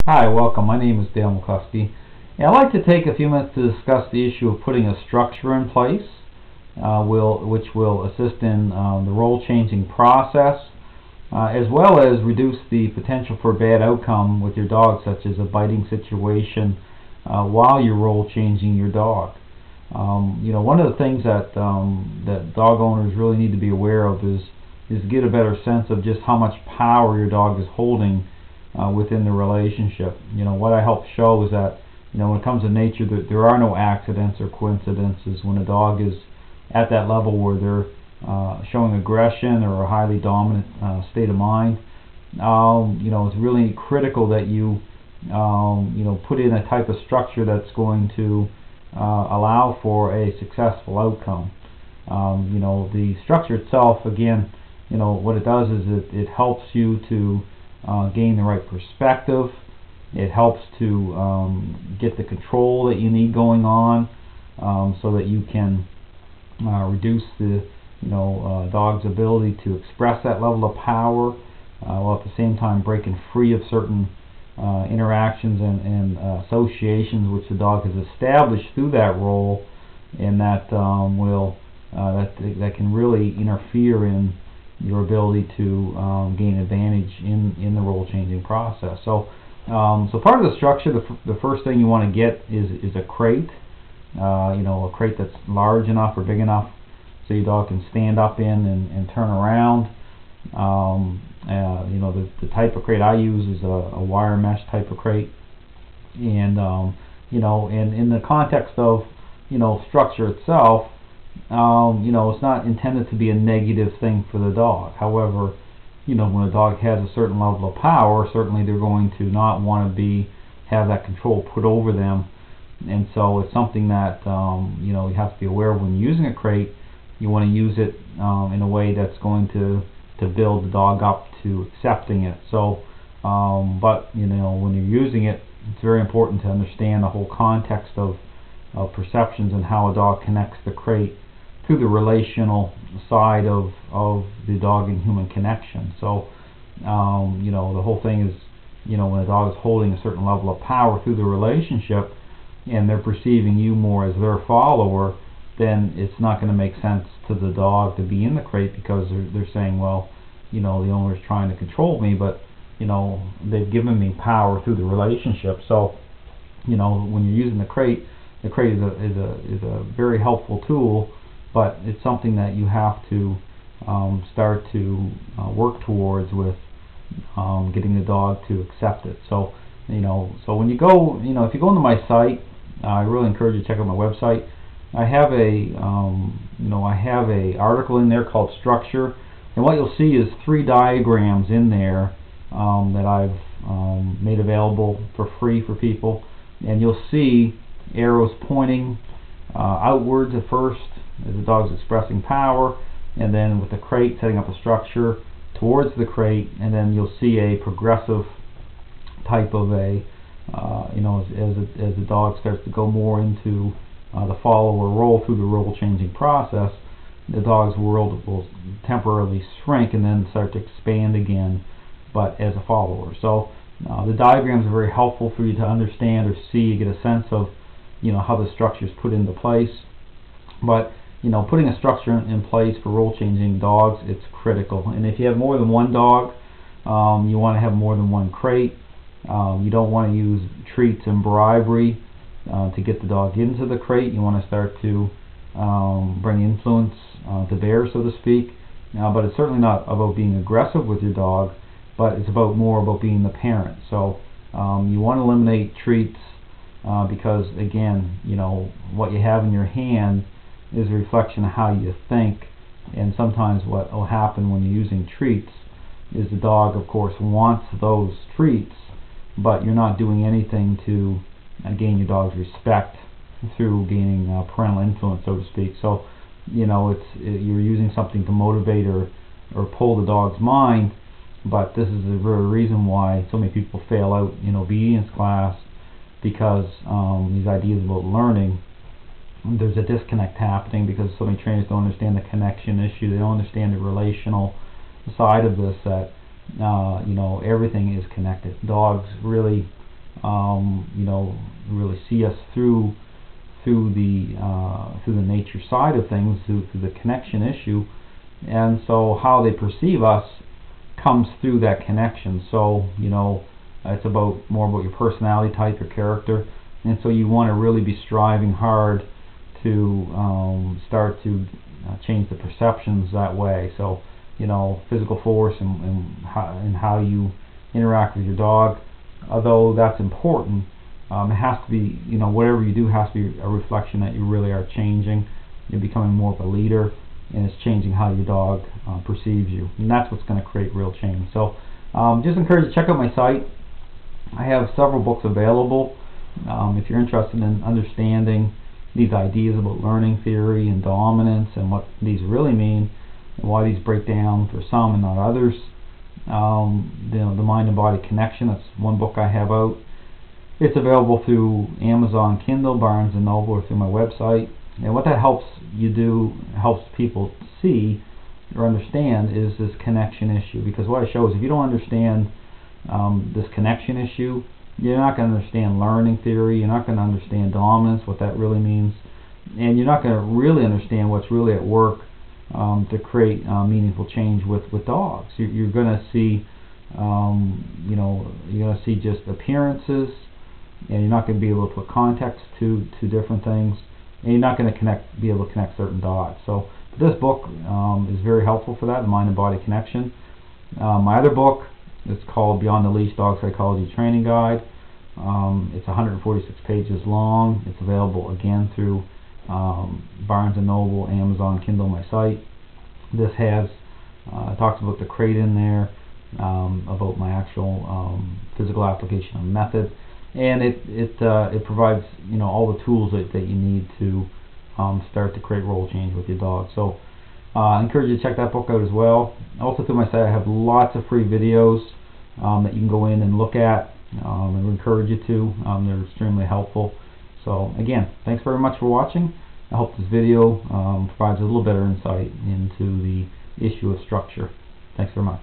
Hi, welcome. My name is Dale McCluskey. And I'd like to take a few minutes to discuss the issue of putting a structure in place which will assist in the role-changing process, as well as reduce the potential for bad outcome with your dog, such as a biting situation while you're role-changing your dog. One of the things that dog owners really need to be aware of is get a better sense of just how much power your dog is holding within the relationship. What I help show is that when it comes to nature, there are no accidents or coincidences. When a dog is at that level where they're showing aggression or a highly dominant state of mind, it's really critical that you put in a type of structure that's going to allow for a successful outcome. The structure itself, again, what it does is it helps you to gain the right perspective. It helps to get the control that you need going on, so that you can reduce the dog's ability to express that level of power, while at the same time breaking free of certain interactions and associations which the dog has established through that role, and that that can really interfere in your ability to gain advantage in the role changing process. So part of the structure, the first thing you want to get is a crate, a crate that's large enough or big enough so your dog can stand up in and turn around. The type of crate I use is a wire mesh type of crate, and and in the context of structure itself, it's not intended to be a negative thing for the dog. However, when a dog has a certain level of power, certainly they're going to not want to have that control put over them, and so it's something that you have to be aware of when you're using a crate. You want to use it in a way that's going to build the dog up to accepting it. So, but when you're using it, it's very important to understand the whole context of perceptions and how a dog connects the crate through the relational side of the dog and human connection. So, the whole thing is, when a dog is holding a certain level of power through the relationship, and they're perceiving you more as their follower, then it's not going to make sense to the dog to be in the crate, because they're saying, well, the owner's trying to control me, but they've given me power through the relationship. So, when you're using the crate is a very helpful tool, but it's something that you have to start to work towards with getting the dog to accept it. So, so when you go, if you go into my site, I really encourage you to check out my website. I have a article in there called Structure, and what you'll see is 3 diagrams in there that I've made available for free for people, and you'll see arrows pointing outwards at first as the dog's expressing power, and then with the crate setting up a structure towards the crate, and then you'll see a progressive type of a as the dog starts to go more into the follower role through the role changing process, the dog's world will temporarily shrink and then start to expand again, but as a follower. So the diagrams are very helpful for you to understand or see, get a sense of how the structure is put into place. But putting a structure in place for role changing dogs, it's critical. And if you have more than one dog, you want to have more than one crate. You don't want to use treats and bribery to get the dog into the crate. You want to start to bring influence to bear, so to speak. But it's certainly not about being aggressive with your dog, but it's more about being the parent. So you want to eliminate treats because, again, what you have in your hand is a reflection of how you think. And sometimes what will happen when you're using treats is the dog, of course, wants those treats, but you're not doing anything to gain your dog's respect through gaining parental influence, so to speak. So, you're using something to motivate or pull the dog's mind, but this is the very reason why so many people fail out in obedience class, because these ideas about learning, there's a disconnect happening because so many trainers don't understand the connection issue. They don't understand the relational side of this, that everything is connected. Dogs really you know, really see us through the nature side of things, through the connection issue, and so how they perceive us comes through that connection. So, you know, it's more about your personality type, your character, and so you want to really be striving hard to start to change the perceptions that way. So, you know, physical force and how you interact with your dog, although that's important, it has to be, you know, whatever you do has to be a reflection that you really are changing. You're becoming more of a leader, and it's changing how your dog perceives you, and that's what's going to create real change. So just encourage you to check out my site. I have several books available if you're interested in understanding these ideas about learning theory and dominance and what these really mean and why these break down for some and not others. You know, the Mind and Body Connection, that's one book I have out. It's available through Amazon Kindle, Barnes & Noble, or through my website. And what that helps you do, helps people see or understand, is this connection issue. Because what I show is if you don't understand this connection issue, you're not going to understand learning theory, you're not going to understand dominance, what that really means, and you're not going to really understand what's really at work to create meaningful change with dogs. You're going to see, you know, you're going to see just appearances, and you're not going to be able to put context to different things, and you're not going to be able to connect certain dots. So this book is very helpful for that, the Mind and Body Connection. My other book, it's called Beyond the Leash Dog Psychology Training Guide. It's 146 pages long. It's available again through Barnes & Noble, Amazon, Kindle, my site. This has talks about the crate in there, about my actual physical application and method, and it provides, you know, all the tools that you need to start to create role change with your dog. So I encourage you to check that book out as well. Also through my site I have lots of free videos that you can go in and look at. I would encourage you to. They're extremely helpful. So again, thanks very much for watching. I hope this video provides a little better insight into the issue of structure. Thanks very much.